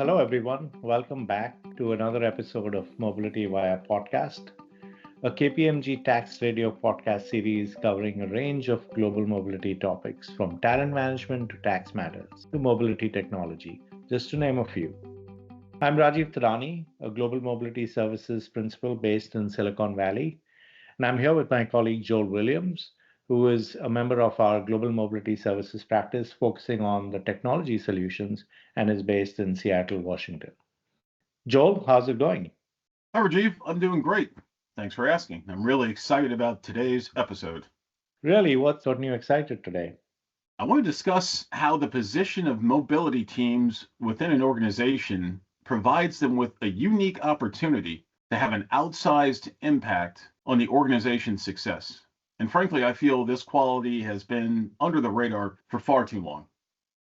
Hello, everyone. Welcome back to another episode of Mobility via Podcast, a KPMG Tax Radio podcast series covering a range of global mobility topics from talent management to tax matters to mobility technology, just to name a few. I'm Rajiv Thadani, a global mobility services principal based in Silicon Valley, and I'm here with my colleague Joel Williams, who is a member of our global mobility services practice focusing on the technology solutions and is based in Seattle, Washington. Joel, how's it going? Hi, Rajiv. I'm doing great. Thanks for asking. I'm really excited about today's episode. Really, what's gotten you excited today? I want to discuss how the position of mobility teams within an organization provides them with a unique opportunity to have an outsized impact on the organization's success. And frankly, I feel this quality has been under the radar for far too long.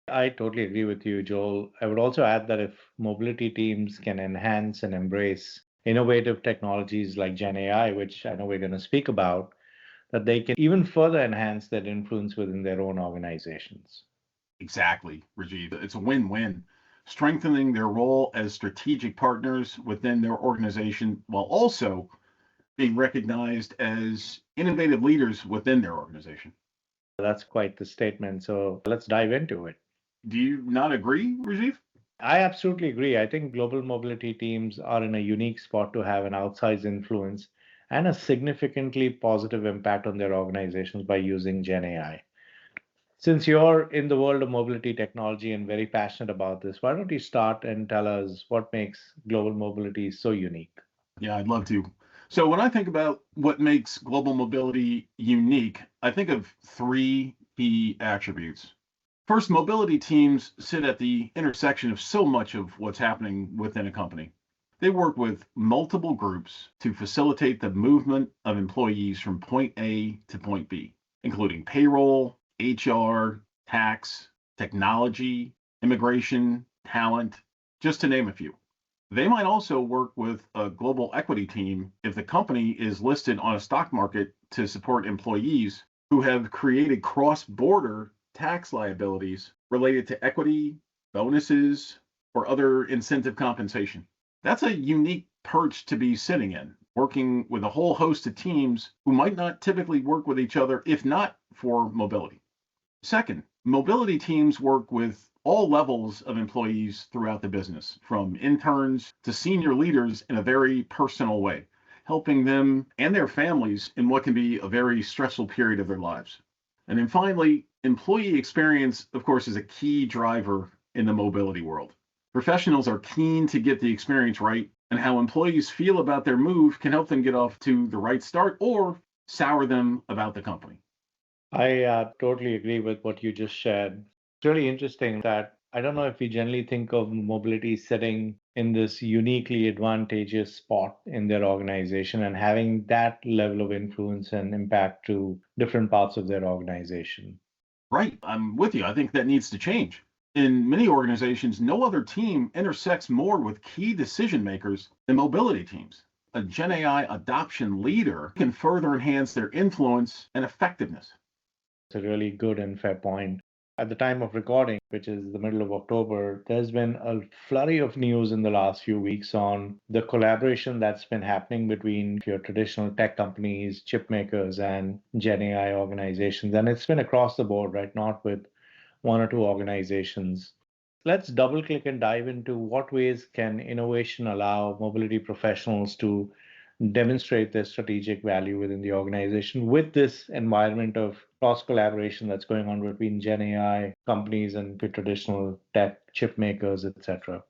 I totally agree with you, Joel. I would also add that if mobility teams can enhance and embrace innovative technologies like GenAI, which I know we're going to speak about, that they can even further enhance their influence within their own organizations. Exactly, Rajiv. It's a win-win, strengthening their role as strategic partners within their organization while also being recognized as innovative leaders within their organization. That's quite the statement. So let's dive into it. Do you not agree, Rajiv? I absolutely agree. I think global mobility teams are in a unique spot to have an outsized influence and a significantly positive impact on their organizations by using GenAI. Since you're in the world of mobility technology and very passionate about this, why don't you start and tell us what makes global mobility so unique? Yeah, I'd love to. So when I think about what makes global mobility unique, I think of three key attributes. First, mobility teams sit at the intersection of so much of what's happening within a company. They work with multiple groups to facilitate the movement of employees from point A to point B, including payroll, HR, tax, technology, immigration, talent, just to name a few. They might also work with a global equity team if the company is listed on a stock market to support employees who have created cross-border tax liabilities related to equity, bonuses, or other incentive compensation. That's a unique perch to be sitting in, working with a whole host of teams who might not typically work with each other if not for mobility. Second, mobility teams work with all levels of employees throughout the business, from interns to senior leaders in a very personal way, helping them and their families in what can be a very stressful period of their lives. And then finally, employee experience, of course, is a key driver in the mobility world. Professionals are keen to get the experience right, and how employees feel about their move can help them get off to the right start or sour them about the company. I totally agree with what you just shared. It's really interesting that I don't know if we generally think of mobility sitting in this uniquely advantageous spot in their organization and having that level of influence and impact to different parts of their organization. Right, I'm with you. I think that needs to change. In many organizations, no other team intersects more with key decision makers than mobility teams. A GenAI adoption leader can further enhance their influence and effectiveness. It's a really good and fair point. At the time of recording, which is the middle of October, there's been a flurry of news in the last few weeks on the collaboration that's been happening between your traditional tech companies, chip makers, and Gen AI organizations. And it's been across the board, right? Not with one or two organizations. Let's double click and dive into what ways can innovation allow mobility professionals to demonstrate their strategic value within the organization with this environment of cross collaboration that's going on between Gen AI companies and the traditional tech chip makers, etc.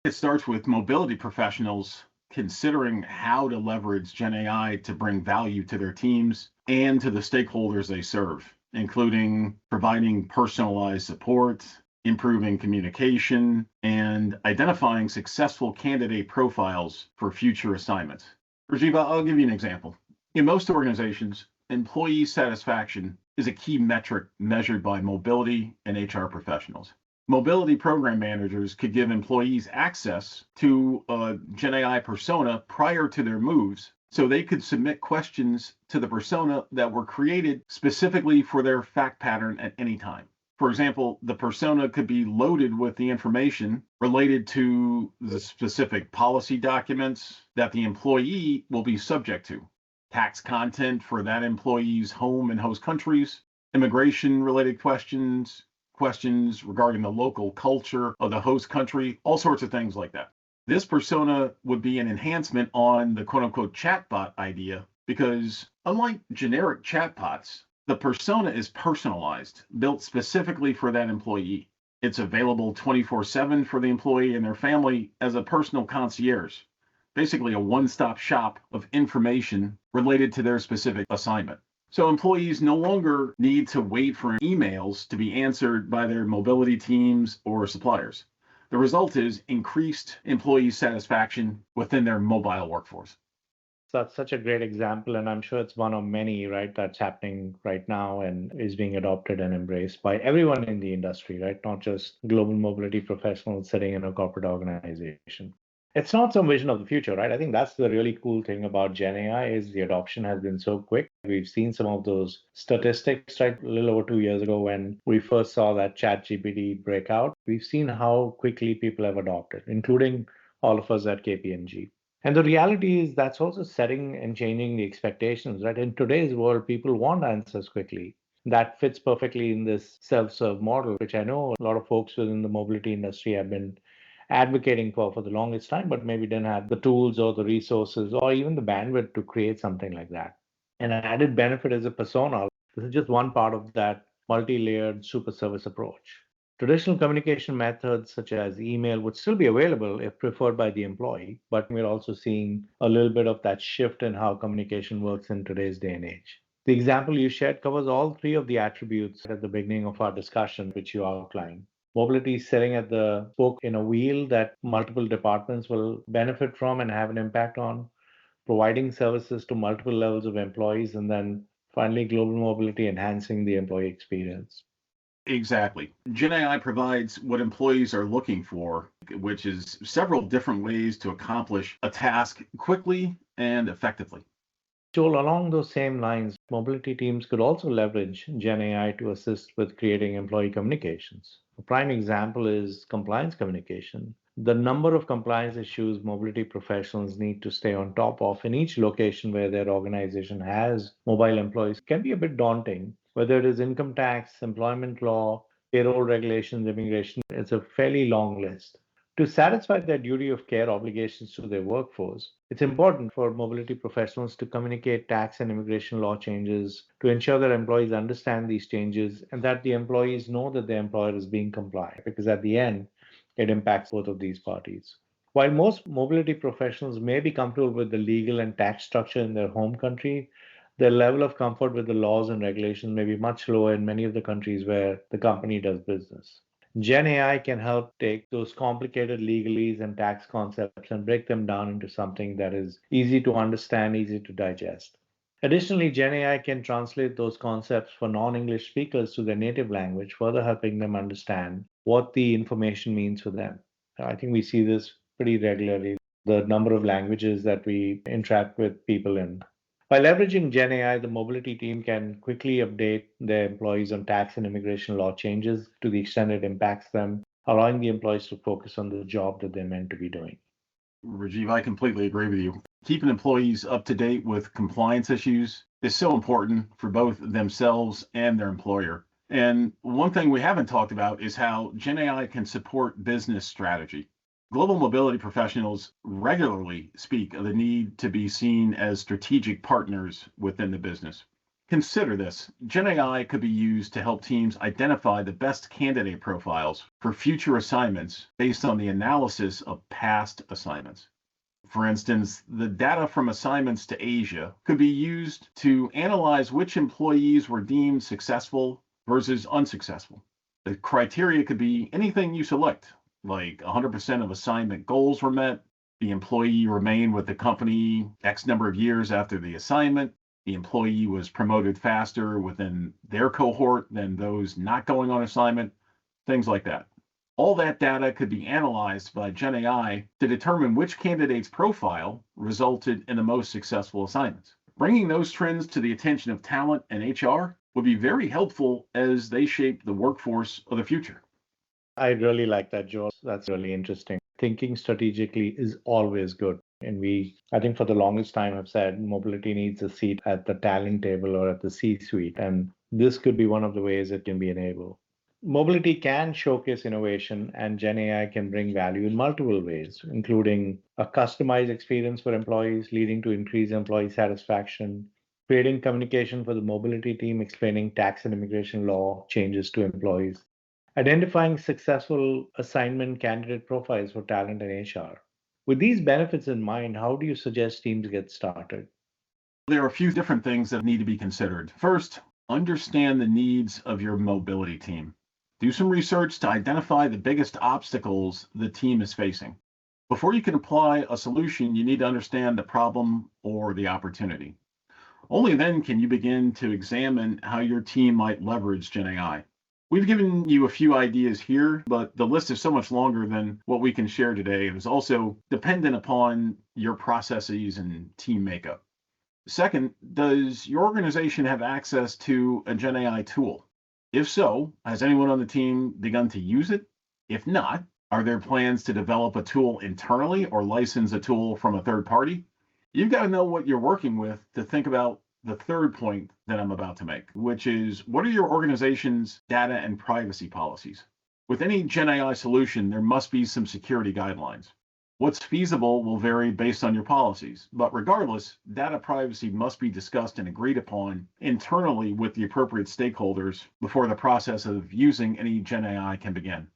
It starts with mobility professionals considering how to leverage GenAI to bring value to their teams and to the stakeholders they serve, including providing personalized support, improving communication, and identifying successful candidate profiles for future assignments. Rajiv, I'll give you an example. In most organizations, employee satisfaction is a key metric measured by mobility and HR professionals. Mobility program managers could give employees access to a GenAI persona prior to their moves so they could submit questions to the persona that were created specifically for their fact pattern at any time. For example, the persona could be loaded with the information related to the specific policy documents that the employee will be subject to, tax content for that employee's home and host countries, immigration related questions, questions regarding the local culture of the host country, all sorts of things like that. This persona would be an enhancement on the quote unquote chatbot idea because, unlike generic chatbots, the persona is personalized, built specifically for that employee. It's available 24/7 for the employee and their family as a personal concierge, basically a one-stop shop of information related to their specific assignment. So employees no longer need to wait for emails to be answered by their mobility teams or suppliers. The result is increased employee satisfaction within their mobile workforce. That's such a great example, and I'm sure it's one of many, right, that's happening right now and is being adopted and embraced by everyone in the industry, right? Not just global mobility professionals sitting in a corporate organization. It's not some vision of the future, right? I think that's the really cool thing about Gen AI is the adoption has been so quick. We've seen some of those statistics, right? A little over 2 years ago when we first saw that ChatGPT break out, we've seen how quickly people have adopted, including all of us at KPMG. And the reality is that's also setting and changing the expectations, right? In today's world, people want answers quickly. That fits perfectly in this self-serve model, which I know a lot of folks within the mobility industry have been advocating for the longest time, but maybe didn't have the tools or the resources or even the bandwidth to create something like that. And an added benefit is a persona. This is just one part of that multi-layered super service approach. Traditional communication methods such as email would still be available if preferred by the employee, but we're also seeing a little bit of that shift in how communication works in today's day and age. The example you shared covers all three of the attributes at the beginning of our discussion, which you outlined. Mobility is sitting at the spoke in a wheel that multiple departments will benefit from and have an impact on, providing services to multiple levels of employees, and then finally, global mobility enhancing the employee experience. Exactly. GenAI provides what employees are looking for, which is several different ways to accomplish a task quickly and effectively. Joel, along those same lines, mobility teams could also leverage GenAI to assist with creating employee communications. A prime example is compliance communication. The number of compliance issues mobility professionals need to stay on top of in each location where their organization has mobile employees can be a bit daunting. Whether it is income tax, employment law, payroll regulations, immigration, it's a fairly long list. To satisfy their duty of care obligations to their workforce, it's important for mobility professionals to communicate tax and immigration law changes to ensure that employees understand these changes and that the employees know that their employer is being compliant, because at the end, it impacts both of these parties. While most mobility professionals may be comfortable with the legal and tax structure in their home country, their level of comfort with the laws and regulations may be much lower in many of the countries where the company does business. Gen AI can help take those complicated legalese and tax concepts and break them down into something that is easy to understand, easy to digest. Additionally, Gen AI can translate those concepts for non English speakers to their native language, further helping them understand what the information means for them. I think we see this pretty regularly, the number of languages that we interact with people in. By leveraging Gen AI, the mobility team can quickly update their employees on tax and immigration law changes to the extent it impacts them, allowing the employees to focus on the job that they're meant to be doing. Rajiv, I completely agree with you. Keeping employees up to date with compliance issues is so important for both themselves and their employer. And one thing we haven't talked about is how GenAI can support business strategy. Global mobility professionals regularly speak of the need to be seen as strategic partners within the business. Consider this. GenAI could be used to help teams identify the best candidate profiles for future assignments based on the analysis of past assignments. For instance, the data from assignments to Asia could be used to analyze which employees were deemed successful versus unsuccessful. The criteria could be anything you select, like 100% of assignment goals were met, the employee remained with the company X number of years after the assignment, the employee was promoted faster within their cohort than those not going on assignment, things like that. All that data could be analyzed by GenAI to determine which candidate's profile resulted in the most successful assignments. Bringing those trends to the attention of talent and HR would be very helpful as they shape the workforce of the future. I really like that, Joel. That's really interesting. Thinking strategically is always good. And I think for the longest time, have said mobility needs a seat at the talent table or at the C suite. And this could be one of the ways it can be enabled. Mobility can showcase innovation, and GenAI can bring value in multiple ways, including a customized experience for employees, leading to increased employee satisfaction, creating communication for the mobility team, explaining tax and immigration law changes to employees, identifying successful assignment candidate profiles for talent and HR. With these benefits in mind, how do you suggest teams get started? There are a few different things that need to be considered. First, understand the needs of your mobility team. Do some research to identify the biggest obstacles the team is facing. Before you can apply a solution, you need to understand the problem or the opportunity. Only then can you begin to examine how your team might leverage GenAI. We've given you a few ideas here, but the list is so much longer than what we can share today. It is also dependent upon your processes and team makeup. Second, does your organization have access to a GenAI tool? If so, has anyone on the team begun to use it? If not, are there plans to develop a tool internally or license a tool from a third party? You've got to know what you're working with to think about the third point that I'm about to make, which is what are your organization's data and privacy policies? With any GenAI solution, there must be some security guidelines. What's feasible will vary based on your policies, but regardless, data privacy must be discussed and agreed upon internally with the appropriate stakeholders before the process of using any GenAI can begin.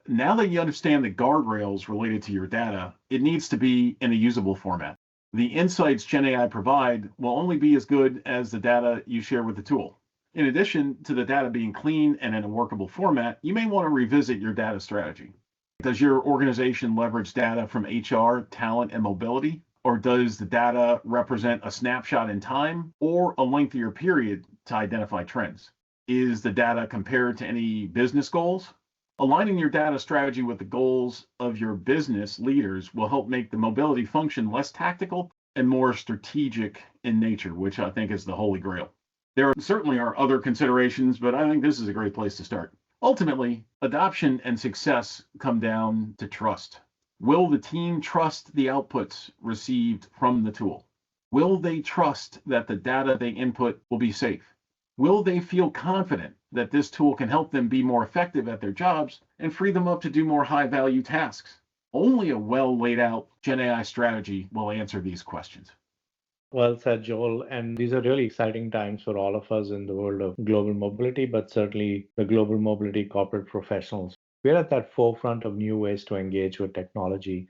Now that you understand the guardrails related to your data, it needs to be in a usable format. The insights GenAI provide will only be as good as the data you share with the tool. In addition to the data being clean and in a workable format, you may want to revisit your data strategy. Does your organization leverage data from HR, talent, and mobility? Or does the data represent a snapshot in time or a lengthier period to identify trends? Is the data compared to any business goals? Aligning your data strategy with the goals of your business leaders will help make the mobility function less tactical and more strategic in nature, which I think is the holy grail. There certainly are other considerations, but I think this is a great place to start. Ultimately, adoption and success come down to trust. Will the team trust the outputs received from the tool? Will they trust that the data they input will be safe? Will they feel confident that this tool can help them be more effective at their jobs and free them up to do more high-value tasks? Only a well laid out GenAI strategy will answer these questions. Well said, Joel. And these are really exciting times for all of us in the world of global mobility, but certainly the global mobility corporate professionals. We're at that forefront of new ways to engage with technology.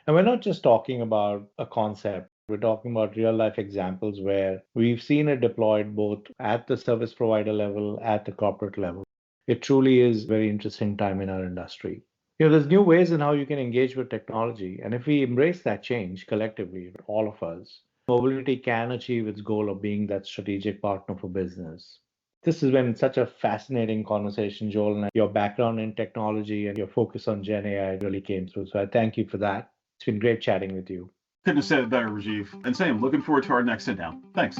And we're not just talking about a concept. We're talking about real life examples where we've seen it deployed both at the service provider level, at the corporate level. It truly is a very interesting time in our industry. There's new ways in how you can engage with technology. And if we embrace that change collectively, all of us, mobility can achieve its goal of being that strategic partner for business. This has been such a fascinating conversation, Joel, and your background in technology and your focus on Gen AI really came through. So I thank you for that. It's been great chatting with you. Couldn't have said it better, Rajiv. And same, looking forward to our next sit down. Thanks.